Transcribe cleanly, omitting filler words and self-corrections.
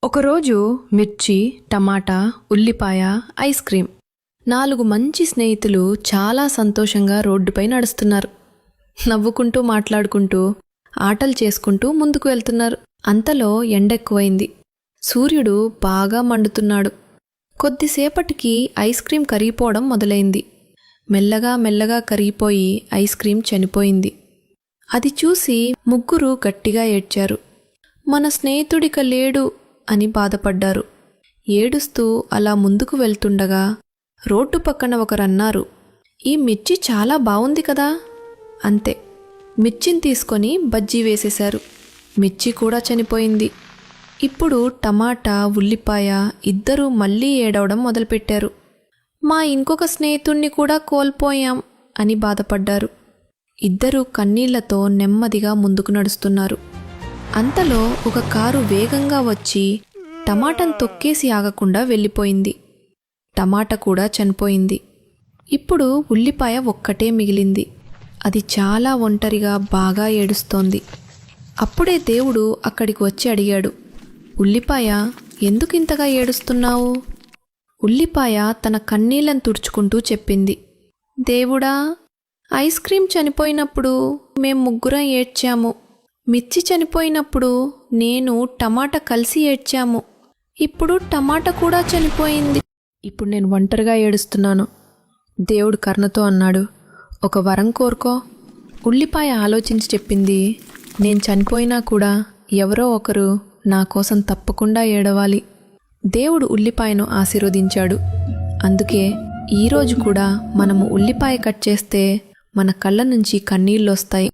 ఒకరోజు మిర్చి, టమాటా, ఉల్లిపాయ, ఐస్ క్రీం 4 మంచి స్నేహితులు చాలా సంతోషంగా రోడ్డుపై నడుస్తున్నారు. నవ్వుకుంటూ మాట్లాడుకుంటూ ఆటలు చేసుకుంటూ ముందుకు వెళ్తున్నారు. అంతలో ఎండెక్కువైంది. సూర్యుడు బాగా మండుతున్నాడు. కొద్దిసేపటికి ఐస్ క్రీం కరిగిపోవడం మొదలైంది. మెల్లగా మెల్లగా కరిగిపోయి ఐస్ క్రీం చనిపోయింది. అది చూసి ముగ్గురు గట్టిగా ఏడ్చారు. మన స్నేహితుడిక లేడు అని బాధపడ్డారు. ఏడుస్తూ అలా ముందుకు వెళ్తుండగా రోడ్డు పక్కన ఒకరన్నారు, ఈ మిర్చి చాలా బావుంది కదా. అంతే, మిర్చిని తీసుకొని బజ్జీ వేసేశారు. మిర్చి కూడా చనిపోయింది. ఇప్పుడు టమాటా, ఉల్లిపాయ ఇద్దరూ మళ్ళీ ఏడవడం మొదలుపెట్టారు. మా ఇంకొక స్నేహితుణ్ణి కూడా కోల్పోయాం అని బాధపడ్డారు. ఇద్దరూ కన్నీళ్లతో నెమ్మదిగా ముందుకు నడుస్తున్నారు. అంతలో ఒక కారు వేగంగా వచ్చి టమాటాను తొక్కేసి ఆగకుండా వెళ్ళిపోయింది. టమాటా కూడా చనిపోయింది. ఇప్పుడు ఉల్లిపాయ ఒక్కటే మిగిలింది. అది చాలా ఒంటరిగా బాగా ఏడుస్తోంది. అప్పుడే దేవుడు అక్కడికి వచ్చి అడిగాడు, ఉల్లిపాయ, ఎందుకింతగా ఏడుస్తున్నావు? ఉల్లిపాయ తన కన్నీళ్లను తుడుచుకుంటూ చెప్పింది, దేవుడా, ఐస్ క్రీం చనిపోయినప్పుడు మేం ముగ్గురం ఏడ్చాము. మిర్చి చనిపోయినప్పుడు నేను టమాటా కలిసి ఏడ్చాము. ఇప్పుడు టమాటా కూడా చనిపోయింది. ఇప్పుడు నేను ఒంటరిగా ఏడుస్తున్నాను. దేవుడు కరుణతో అన్నాడు, ఒక వరం కోరుకో. ఉల్లిపాయ ఆలోచించి చెప్పింది, నేను చనిపోయినా కూడా ఎవరో ఒకరు నా కోసం తప్పకుండా ఏడవాలి. దేవుడు ఉల్లిపాయను ఆశీర్వదించాడు. అందుకే ఈరోజు కూడా మనము ఉల్లిపాయ కట్ చేస్తే మన కళ్ళ నుంచి కన్నీళ్ళొస్తాయి.